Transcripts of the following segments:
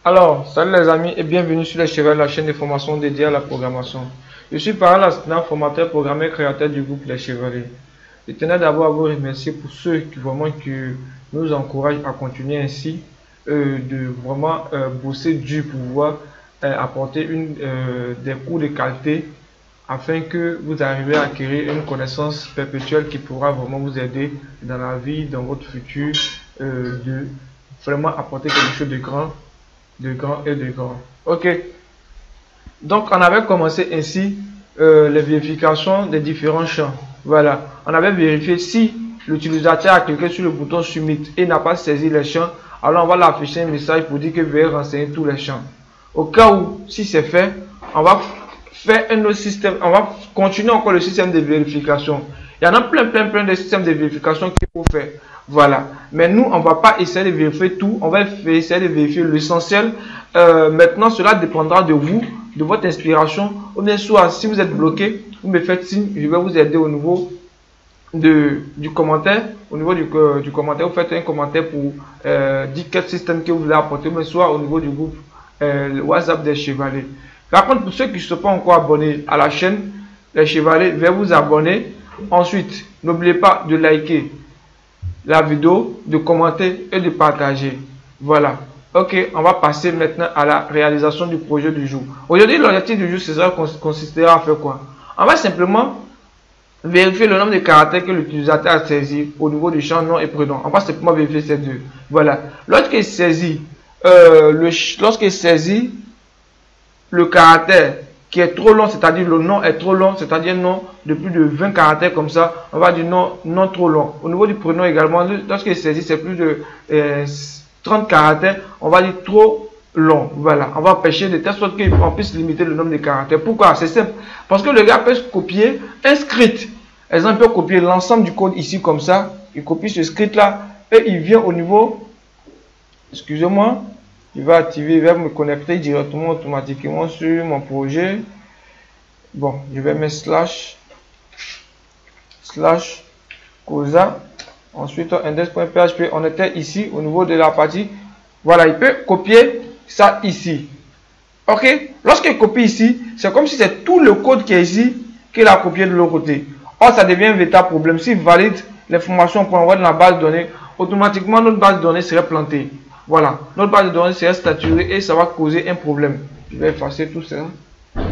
Alors, salut les amis et bienvenue sur les Chevaliers, la chaîne de formation dédiée à la programmation. Je suis Parral Astina, formateur, programmeur, créateur du groupe Les Chevaliers. Je tenais d'abord à vous remercier pour ceux qui nous encouragent à continuer ainsi, de vraiment bosser dur pour pouvoir apporter des cours de qualité afin que vous arriviez à acquérir une connaissance perpétuelle qui pourra vraiment vous aider dans la vie, dans votre futur, de vraiment apporter quelque chose de grand. Ok, donc on avait commencé ainsi les vérifications des différents champs. Voilà, on avait vérifié si l'utilisateur a cliqué sur le bouton Submit et n'a pas saisi les champs, alors on va l'afficher un message pour dire que veuillez renseigner tous les champs. Au cas où, si c'est fait, on va faire un autre système, on va continuer encore le système de vérification. Il y en a plein de systèmes de vérification qu'il faut faire. Voilà. Mais nous, on ne va pas essayer de vérifier tout. On va essayer de vérifier l'essentiel. Maintenant, cela dépendra de vous, de votre inspiration. Ou bien soit, si vous êtes bloqué, vous me faites signe. Je vais vous aider au niveau du commentaire. Au niveau du commentaire, vous faites un commentaire pour dire quel système que vous voulez apporter. Ou bien soit au niveau du groupe WhatsApp des Chevaliers. Par contre, pour ceux qui ne sont pas encore abonnés à la chaîne, les Chevaliers, veuillez vous abonner. Ensuite, n'oubliez pas de liker la vidéo, de commenter et de partager. Voilà. Ok, on va passer maintenant à la réalisation du projet du jour. Aujourd'hui, l'objectif du jour consistera à faire quoi? On va simplement vérifier le nombre de caractères que l'utilisateur a saisi au niveau du champ nom et prénom. On va simplement vérifier ces deux. Voilà. Lorsqu'il saisit le caractère qui est trop long, c'est-à-dire le nom est trop long, c'est-à-dire nom de plus de 20 caractères comme ça, on va dire non trop long. Au niveau du prénom également, lorsqu'il saisit c'est plus de 30 caractères, on va dire trop long. Voilà, on va pêcher de telle sorte qu'on puisse limiter le nombre de caractères. Pourquoi? C'est simple. Parce que le gars peut copier un script. Exemple, il peut copier l'ensemble du code ici comme ça. Il copie ce script-là et il vient au niveau... Excusez-moi. Je vais activer, il va me connecter directement automatiquement sur mon projet. Bon, je vais mettre slash cosa. Ensuite, index.php. On était ici au niveau de la partie. Voilà, il peut copier ça ici. Ok, lorsqu'il copie ici, c'est comme si c'est tout le code qui est ici qu'il a copié de l'autre côté. Or, ça devient un véritable problème. S'il valide l'information qu'on envoie dans la base de données, automatiquement notre base de données serait plantée. Voilà, notre base de données serait saturée et ça va causer un problème. Je vais effacer tout ça.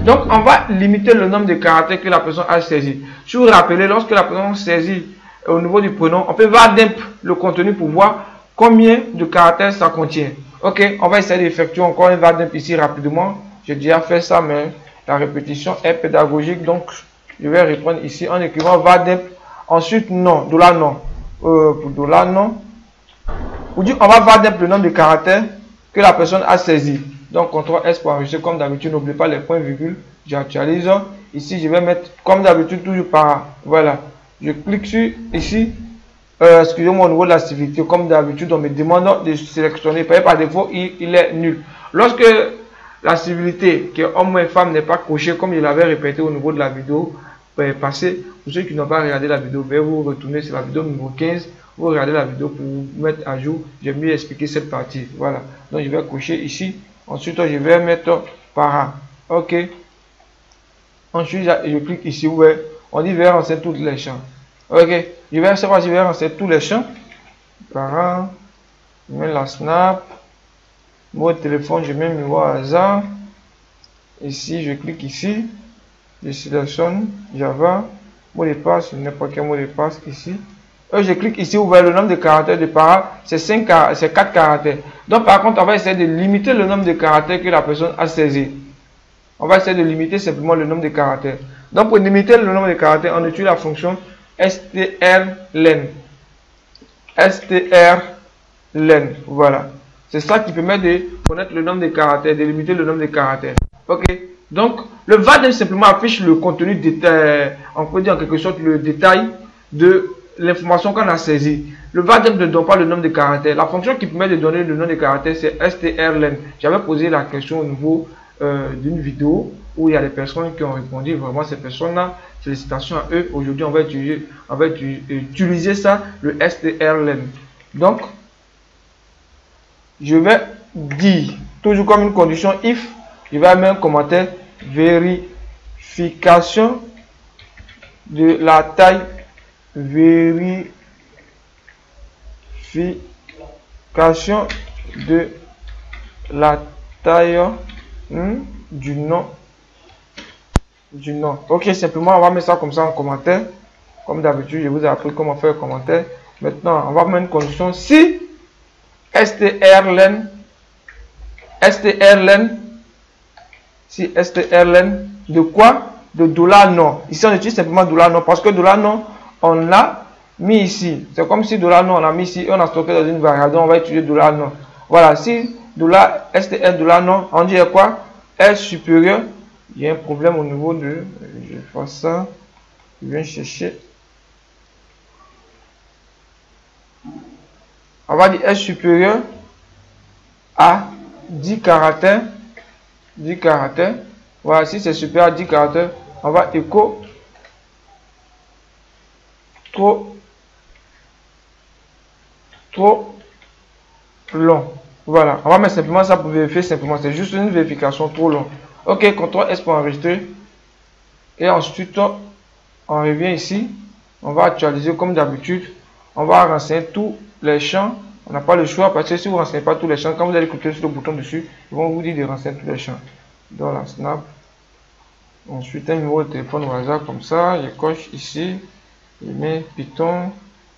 Donc, on va limiter le nombre de caractères que la personne a saisi. Si vous vous rappelez, lorsque la personne saisit au niveau du prénom, on peut vardimp le contenu pour voir combien de caractères ça contient. Ok, on va essayer d'effectuer encore un vardimp ici rapidement. J'ai déjà fait ça, mais la répétition est pédagogique. Donc, je vais reprendre ici en écrivant vardimp. Ensuite, non, dollar non. Pour dollar non. Pour dire, on va vardimp le nombre de caractères que la personne a saisi. Donc, CTRL S pour enregistrer comme d'habitude. N'oubliez pas les points virgules. J'actualise. Ici, je vais mettre comme d'habitude toujours par. Voilà. Je clique sur ici. Excusez-moi au niveau de la civilité. Comme d'habitude, on me demande de sélectionner. Par défaut, il est nul. Lorsque la civilité, qui est homme ou femme, n'est pas cochée, comme je l'avais répété au niveau de la vidéo passée, pour ceux qui n'ont pas regardé la vidéo, veuillez vous retourner sur la vidéo numéro 15. Vous regardez la vidéo pour vous mettre à jour. J'ai mieux expliqué cette partie. Voilà. Donc, je vais cocher ici. Ensuite, je vais mettre para. OK. Ensuite, je clique ici. Ouais. On dit vers renseigner tous les champs. OK. Je vais savoir si je vais renseigner tous les champs. Para. Je mets la snap. Mot de téléphone, je mets numéro hasard. Ici, je clique ici. Je sélectionne Java. Mot de passe, n'importe quel mot de passe ici. Je clique ici, vous voyez le nombre de caractères de para, c'est 4 caractères. Donc par contre, on va essayer de limiter le nombre de caractères que la personne a saisi. On va essayer de limiter simplement le nombre de caractères. Donc pour limiter le nombre de caractères, on utilise la fonction strlen. Strlen, voilà. C'est ça qui permet de connaître le nombre de caractères, de limiter le nombre de caractères. Ok. Donc le vardimp simplement affiche le contenu détail, on peut dire en quelque sorte le détail de l'information qu'on a saisie. Le vardimp ne donne pas le nombre de caractères. La fonction qui permet de donner le nom de caractères, c'est strlen. J'avais posé la question au niveau d'une vidéo où il y a des personnes qui ont répondu. Vraiment, ces personnes-là, félicitations à eux. Aujourd'hui, on va utiliser ça, le strlen. Donc, je vais dire, toujours comme une condition if, je vais mettre un commentaire, vérification de la taille, vérification de la taille du nom. Ok, simplement on va mettre ça comme ça en commentaire. Comme d'habitude, je vous ai appris comment faire un commentaire. Maintenant, on va mettre une condition si strlen, si strlen de quoi? De $non. Ici on utilise simplement $non parce que $non on l'a mis ici. C'est comme si $non on l'a mis ici et on a stocké dans une variable. Donc on va utiliser $non. Voilà, si $str $non, on dit quoi? Est supérieur. Il y a un problème au niveau de. Je vais faire ça. Je viens chercher. On va dire est supérieur à 10 caractères. 10 caractères. Voilà, si c'est supérieur à 10 caractères, on va écho trop long. Voilà, on va mettre simplement ça pour vérifier simplement. C'est juste une vérification trop long. Ok, CTRL S pour enregistrer. Et ensuite, on revient ici. On va actualiser comme d'habitude. On va renseigner tous les champs. On n'a pas le choix parce que si vous ne renseignez pas tous les champs, quand vous allez cliquer sur le bouton dessus, ils vont vous dire de renseigner tous les champs. Dans la snap. Ensuite, un numéro de téléphone au hasard comme ça. Je coche ici. Je mets Python.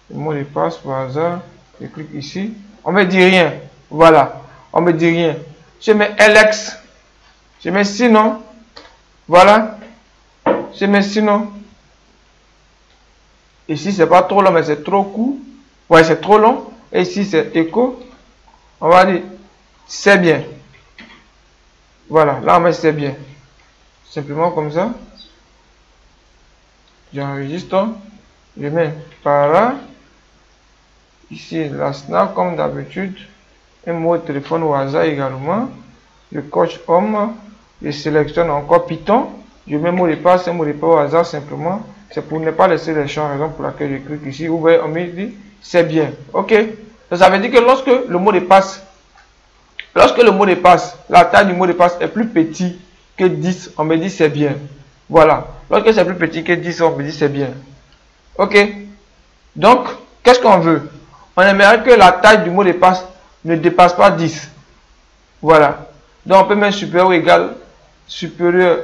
Le mot de passe au hasard. Je clique ici. On me dit rien. Voilà. On me dit rien. Je mets LX. Je mets sinon. Voilà. Je mets sinon. Ici, c'est pas trop long, mais c'est trop court. Ouais, c'est trop long. Et ici, c'est écho. On va dire c'est bien. Voilà. Là, on met c'est bien. Simplement comme ça. J'enregistre. Je mets par là. Ici, la snap, comme d'habitude. Un mot de téléphone au hasard également. Je coche homme. Je sélectionne encore Python. Je mets mot de passe, un mot de passe au hasard simplement. C'est pour ne pas laisser les champs, raison pour laquelle je clique ici. Vous voyez, on me dit c'est bien. Ok. Ça veut dire que lorsque le mot de passe, la taille du mot de passe est plus petit que 10, on me dit c'est bien. Voilà. Lorsque c'est plus petit que 10, on me dit c'est bien. Ok. Donc, qu'est-ce qu'on veut? On aimerait que la taille du mot de passe ne dépasse pas 10. Voilà. Donc, on peut mettre supérieur ou égal,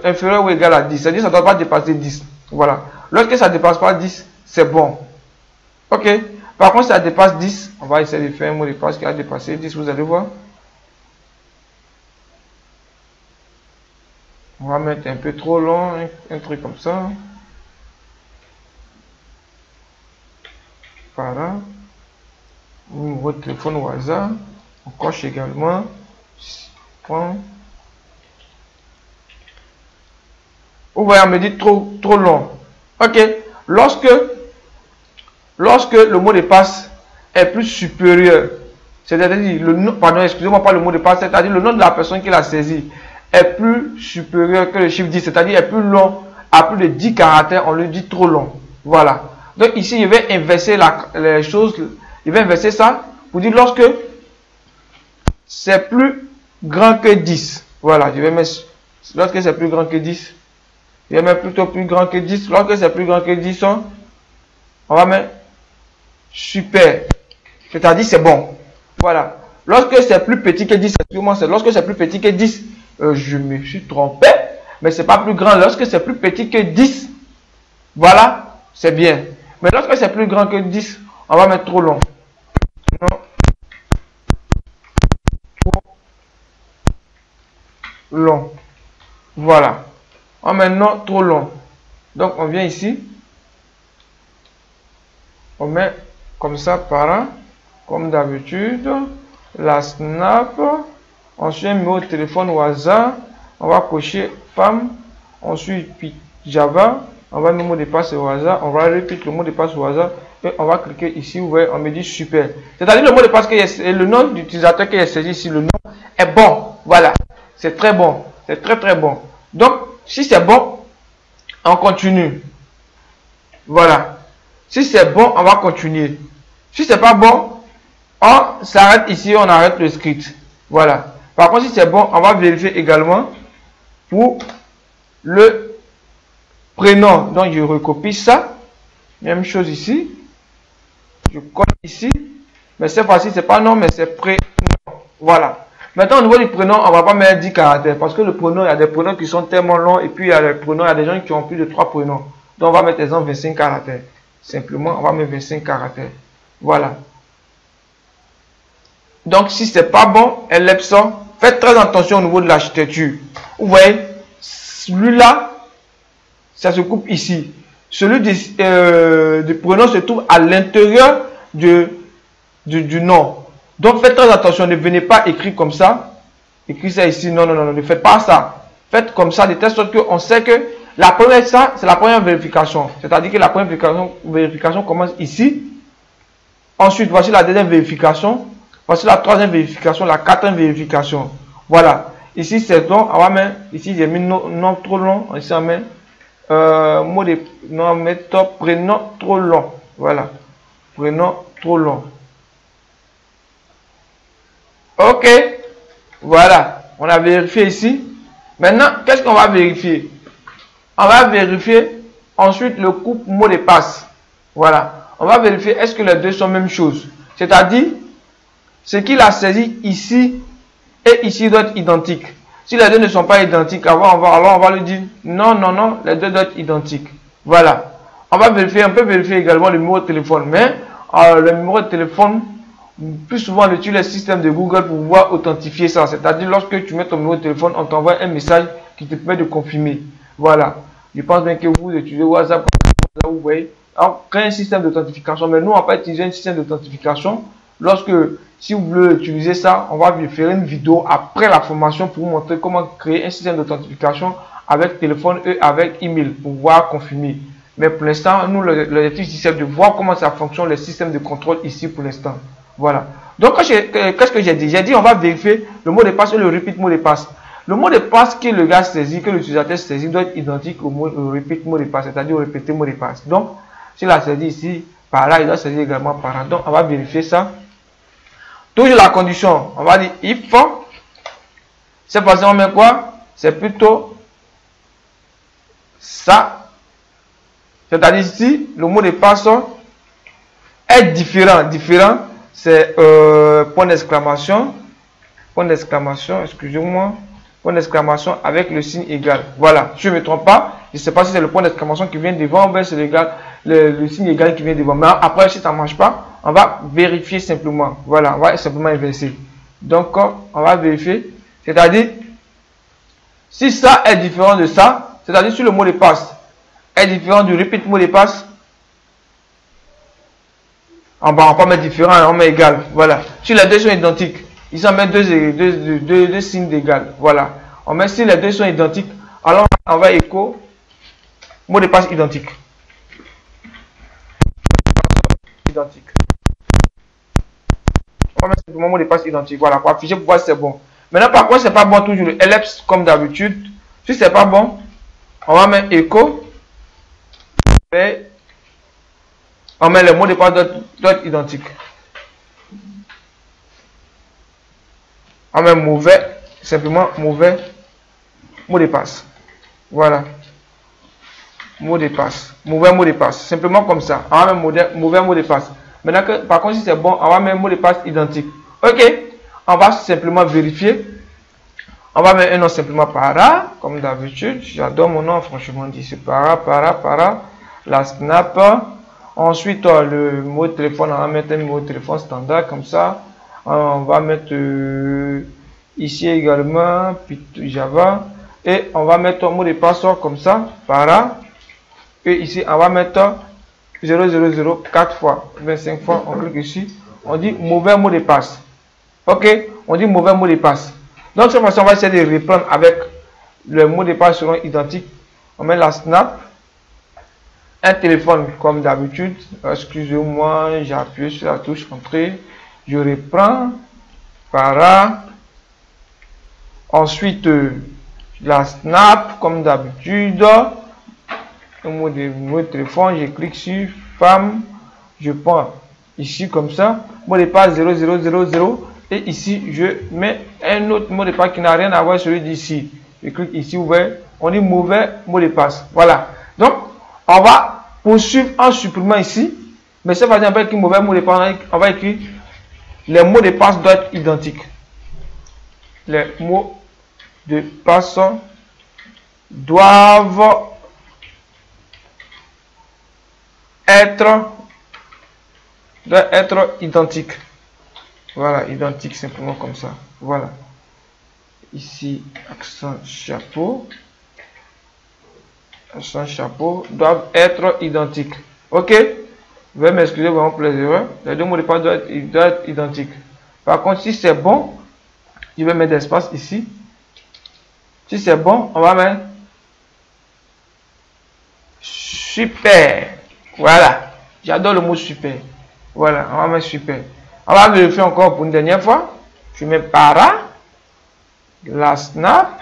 inférieur ou égal à 10. C'est-à-dire que ça ne doit pas dépasser 10. Voilà. Lorsque ça ne dépasse pas 10, c'est bon. Ok. Par contre, si ça dépasse 10, on va essayer de faire un mot de passe qui a dépassé 10, vous allez voir. On va mettre un peu trop long, un truc comme ça. Voilà. Numéro de téléphone au hasard. On coche également. Vous voyez, on me dit trop long. Ok. Lorsque le mot de passe est plus supérieur, c'est-à-dire le nom, pardon, excusez-moi, pas le mot de passe, c'est-à-dire le nom de la personne qui l'a saisi est plus supérieur que le chiffre 10, c'est-à-dire est plus long, à plus de 10 caractères, on lui dit trop long. Voilà. Donc ici, je vais inverser les choses, je vais inverser ça pour dire lorsque c'est plus grand que 10. Voilà, je vais mettre, lorsque c'est plus grand que 10, je vais mettre plutôt plus grand que 10. Lorsque c'est plus grand que 10, on va mettre super. C'est-à-dire c'est bon. Voilà. Lorsque c'est plus petit que 10, excusez-moi, c'est lorsque c'est plus petit que 10, je me suis trompé, mais c'est pas plus grand. Lorsque c'est plus petit que 10, voilà, c'est bien. Mais lorsque c'est plus grand que 10, on va mettre trop long. Non. Trop long. Voilà. On met non trop long. Donc on vient ici. On met comme ça par là. Comme d'habitude. La snap. Ensuite un numéro de téléphone au hasard. On va cocher femme. Ensuite Java. On va mettre le mot de passe au hasard. On va répéter le mot de passe au hasard. Et on va cliquer ici. Vous voyez, on me dit super. C'est-à-dire le mot de passe que le nom d'utilisateur qui est saisi ici, le nom est bon. Voilà. C'est très bon. C'est très très bon. Donc, si c'est bon, on continue. Voilà. Si c'est bon, on va continuer. Si c'est pas bon, on s'arrête ici, on arrête le script. Voilà. Par contre, si c'est bon, on va vérifier également pour le prénom. Donc, je recopie ça. Même chose ici. Je colle ici. Mais cette fois-ci, c'est pas nom, mais c'est prénom. Voilà. Maintenant, au niveau du prénom, on va pas mettre 10 caractères. Parce que le prénom, il y a des prénoms qui sont tellement longs. Et puis, il y a des prénoms, il y a des gens qui ont plus de 3 prénoms. Donc, on va mettre exemple 25 caractères. Simplement, on va mettre 25 caractères. Voilà. Donc, si c'est pas bon, ellipson, faites très attention au niveau de l'architecture. Vous voyez, celui-là, ça se coupe ici. Celui du prénom se trouve à l'intérieur du nom. Donc, faites très attention. Ne venez pas écrire comme ça. Écrire ça ici. Non, non, non, ne faites pas ça. Faites comme ça, de telle sorte qu'on sait que la première, ça, c'est la première vérification. C'est-à-dire que la première vérification commence ici. Ensuite, voici la deuxième vérification. Voici la troisième vérification, la quatrième vérification. Voilà. Ici, c'est donc, on va mettre, ici, j'ai mis nom trop long. Ici, on met, mot de, non, méthode, prénom trop long. Voilà. Prénom trop long. Ok. Voilà. On a vérifié ici. Maintenant, qu'est-ce qu'on va vérifier? On va vérifier ensuite le couple mot de passe. Voilà. On va vérifier est-ce que les deux sont la même chose. C'est-à-dire, ce qu'il a saisi ici et ici doit être identique. Si les deux ne sont pas identiques, alors on va lui dire non, non, non, les deux doivent être identiques. Voilà. On va vérifier, on peut vérifier également le numéro de téléphone. Mais le numéro de téléphone, plus souvent on utilise le système de Google pour pouvoir authentifier ça. C'est-à-dire lorsque tu mets ton numéro de téléphone, on t'envoie un message qui te permet de confirmer. Voilà. Je pense bien que vous utilisez WhatsApp, là vous voyez. Alors, créer un système d'authentification. Mais nous, on va utiliser un système d'authentification. Lorsque, si vous voulez utiliser ça, on va faire une vidéo après la formation pour vous montrer comment créer un système d'authentification avec téléphone et avec email pour pouvoir confirmer. Mais pour l'instant, nous, l'objectif, c'est de voir comment ça fonctionne, le système de contrôle ici pour l'instant. Voilà. Donc, qu'est-ce que j'ai dit? J'ai dit, on va vérifier le mot de passe et le repeat mot de passe. Le mot de passe que le gars saisit, que l'utilisateur saisit, doit être identique au repeat mot de passe, c'est-à-dire au répété mot de passe. Donc, s'il a saisi ici, par là, il doit saisir également par là. Donc, on va vérifier ça. Toujours la condition, on va dire if. Cette fois-ci, on met quoi? C'est plutôt ça. C'est-à-dire ici, le mot de passe est différent. Différent, c'est point d'exclamation. Point d'exclamation, excusez-moi. Point d'exclamation avec le signe égal. Voilà, je ne me trompe pas. Je ne sais pas si c'est le point d'exclamation qui vient devant ou c'est le signe égal qui vient devant. Mais après, si ça ne marche pas, on va vérifier simplement. Voilà, on va simplement inverser. Donc, on va vérifier. C'est-à-dire, si ça est différent de ça, c'est-à-dire si le mot de passe est différent du repeat mot de passe, on va pas mettre différent, on met égal. Voilà. Si les deux sont identiques, ici on met deux signes d'égal. Voilà. On met si les deux sont identiques, alors on va écho mot de passe identique. Identique. On va mettre simplement mot de passe identique. Voilà. Pour afficher, pour voir si c'est bon. Maintenant, par contre, c'est pas bon toujours le ellipse comme d'habitude. Si c'est pas bon, on va mettre écho. Et on met le mot de passe d'autres identique. On met mauvais, simplement mauvais mot de passe. Voilà. Mot de passe. Mauvais mot de passe. Simplement comme ça. On va mettre mauvais mot de passe. Maintenant, par contre, si c'est bon, on va mettre mot de passe identique. Ok. On va simplement vérifier. On va mettre un nom simplement para, comme d'habitude. J'adore mon nom, franchement, dit c'est para. La snap. Ensuite, le mot de téléphone, on va mettre un mot de téléphone standard, comme ça. On va mettre ici également Java. Et on va mettre un mot de passe comme ça, para. Et ici, on va mettre 000 4 fois, 25 fois. On clique ici. On dit mauvais mot de passe. Ok, on dit mauvais mot de passe. Donc, cette fois-ci, on va essayer de reprendre avec le mot de passe seront identiques. On met la snap. Un téléphone comme d'habitude. Excusez-moi, j'appuie sur la touche entrée. Je reprends. Para. Ensuite, la Snap, comme d'habitude. Le mot de téléphone, je clique sur femme. Je prends ici comme ça. Mot de passe 0000. Et ici, je mets un autre mot de passe qui n'a rien à voir avec celui d'ici. Je clique ici, ouvert. On dit mauvais mot de passe. Voilà. Donc, on va poursuivre en supprimant ici. Mais ça va dire avec un mauvais mot de passe. On va écrire les mots de passe doivent être identiques. Les mots de passe doivent être identiques. Voilà, identique simplement comme ça. Voilà. Ici, accent chapeau. Accent chapeau doivent être identiques. Ok? Vous pouvez m'excuser vraiment pour les erreurs. Les deux mots de passe doivent être identiques. Par contre, si c'est bon, je vais mettre d'espace ici. Si c'est bon, on va mettre super. Voilà. J'adore le mot super. Voilà, on va mettre super. On va vérifier encore pour une dernière fois. Je mets para, la Snap.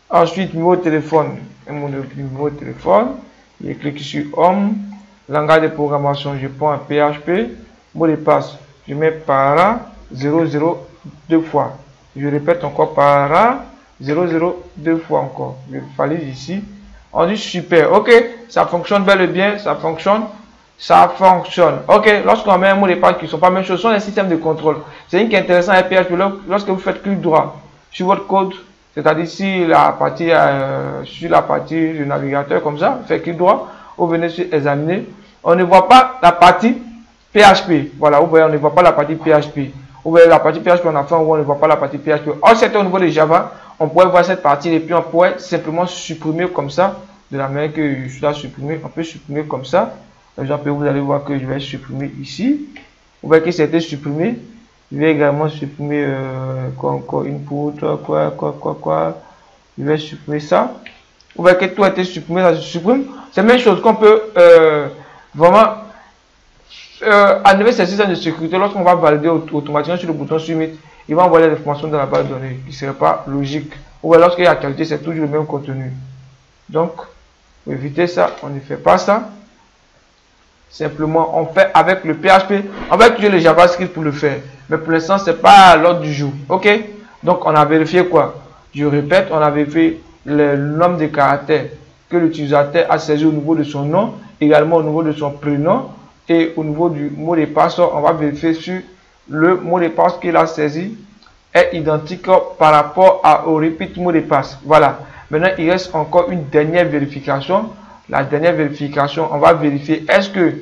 Ensuite, numéro de téléphone. Numéro de téléphone. Je clique sur Home. Langage de programmation, je prends un PHP. Mot de passe, je mets para 00 deux fois. Je répète encore para 00 deux fois encore. Je valide ici. On dit super. Ok, ça fonctionne bel et bien. Ça fonctionne. Ça fonctionne. Ok, lorsqu'on met un mot de passe qui ne sont pas la même chose, ce sont les systèmes de contrôle. C'est une qui est intéressant avec PHP. Lorsque vous faites clic droit sur votre code, c'est-à-dire si la partie sur la partie du navigateur comme ça, vous faites clic droit, vous venez sur examiner, on ne voit pas la partie PHP. Voilà, vous voyez, on ne voit pas la partie PHP. Vous voyez la partie PHP en avant, on ne voit pas la partie PHP. Or, c'est au niveau de Java, on pourrait voir cette partie et puis on pourrait simplement supprimer comme ça, de la manière que je dois supprimer. On peut supprimer comme ça. Par exemple, vous allez voir que je vais supprimer ici. Vous voyez que c'était supprimé. Je vais également supprimer encore input, quoi. Je vais supprimer ça. Vous voyez que tout a été supprimé, ça se supprime. C'est la même chose qu'on peut vraiment enlever ces systèmes de sécurité. Lorsqu'on va valider automatiquement sur le bouton Submit, il va envoyer les informations dans la base de données, qui ne serait pas logique. Ou alors lorsqu'il y a qualité, c'est toujours le même contenu. Donc, pour éviter ça, on ne fait pas ça. Simplement, on fait avec le PHP. On va utiliser le JavaScript pour le faire. Mais pour l'instant, ce n'est pas à l'ordre du jour. Ok? Donc, on a vérifié quoi? Je répète, on a vérifié le nombre de caractères que l'utilisateur a saisi au niveau de son nom, également au niveau de son prénom et au niveau du mot de passe. On va vérifier sur le mot de passe qu'il a saisi est identique par rapport au repeat mot de passe. Voilà. Maintenant, il reste encore une dernière vérification. La dernière vérification, on va vérifier est-ce que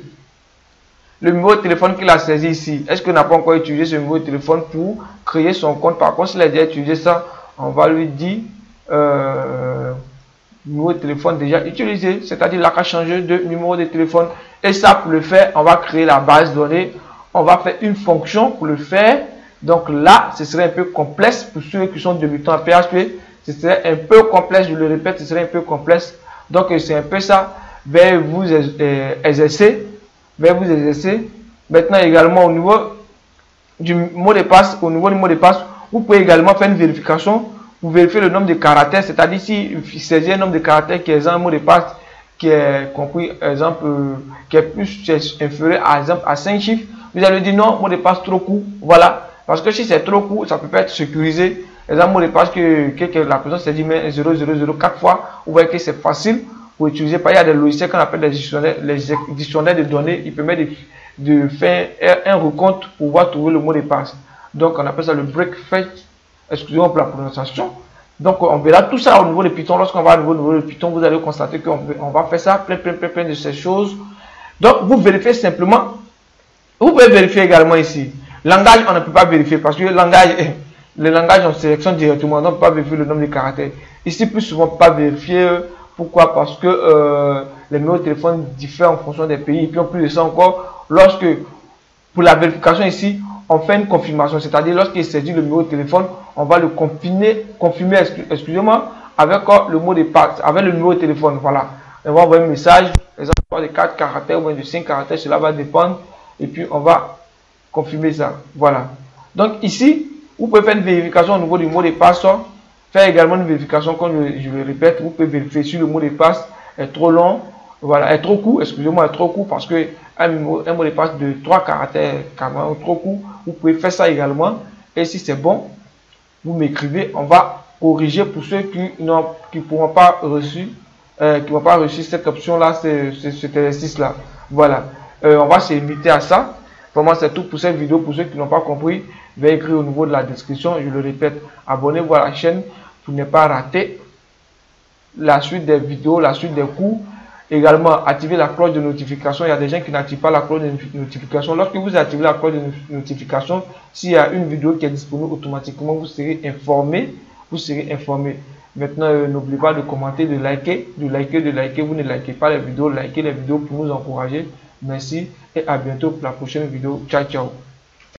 le numéro de téléphone qu'il a saisi ici, est-ce qu'il n'a pas encore utilisé ce numéro de téléphone pour créer son compte. Par contre, s'il a déjà utilisé ça, on va lui dire numéro de téléphone déjà utilisé, c'est-à-dire là qu'à changer de numéro de téléphone. Et ça, pour le faire, on va créer la base de données. On va faire une fonction pour le faire. Donc là, ce serait un peu complexe pour ceux qui sont débutants en PHP. Ce serait un peu complexe, je le répète, ce serait un peu complexe. Donc c'est un peu ça. Vers vous exercer. Maintenant également au niveau du mot de passe, vous pouvez également faire une vérification. Vous vérifiez le nombre de caractères, c'est-à-dire si c'est un nombre de caractères qui est un mot de passe qui est compris, exemple, qui est plus inférieur à exemple à 5 chiffres, vous allez dire non, mot de passe trop court. Voilà. Parce que si c'est trop court, ça peut pas être sécurisé. Exemple, mot de passe que la personne s'est dit mais 0004 fois, vous voyez que c'est facile pour utiliser. Il y a des logiciels qu'on appelle les dictionnaires de données. Ils permettent de faire un recompte pour pouvoir trouver le mot de passe. Donc on appelle ça le breakfast. Excusez-moi pour la prononciation. Donc on verra tout ça au niveau de Python. Lorsqu'on va au niveau de Python, vous allez constater qu'on va faire ça, plein de ces choses. Donc vous vérifiez simplement. Vous pouvez vérifier également ici. Langage, on ne peut pas vérifier parce que le langage, on sélectionne directement. On ne peut pas vérifier le nombre de caractères. Ici, plus souvent, on ne peut pas vérifier. Pourquoi? Parce que les numéros de téléphone diffèrent en fonction des pays. Et puis en plus de ça encore, lorsque, pour la vérification ici, on fait une confirmation. C'est-à-dire, lorsqu'il s'agit le numéro de téléphone, on va le confirmer, excusez-moi, avec le mot de passe, avec le numéro de téléphone. Voilà. On va envoyer un message, par exemple, de 4 caractères ou de 5 caractères, cela va dépendre. Et puis, on va confirmer ça. Voilà. Donc, ici, vous pouvez faire une vérification au niveau du mot de passe faire également une vérification, comme je le répète. Vous pouvez vérifier si le mot de passe est trop long, voilà, est trop court, excusez-moi, est trop court, parce que un mot de passe de 3 caractères, carrément trop court, vous pouvez faire ça également. Et si c'est bon, vous m'écrivez, on va corriger pour ceux qui ne pourront pas reçu, cette option-là, cet exercice-là. Voilà, on va se limiter à ça. Vraiment, c'est tout pour cette vidéo. Pour ceux qui n'ont pas compris, veuillez écrire au niveau de la description. Je le répète, abonnez-vous à la chaîne pour ne pas rater la suite des vidéos, la suite des cours. Également, activez la cloche de notification. Il y a des gens qui n'activent pas la cloche de notification. Lorsque vous activez la cloche de notification, s'il y a une vidéo qui est disponible automatiquement, vous serez informé. Vous serez informé. Maintenant, n'oubliez pas de commenter, de liker. Vous ne likez pas les vidéos, likez les vidéos pour nous encourager. Merci et à bientôt pour la prochaine vidéo. Ciao, ciao.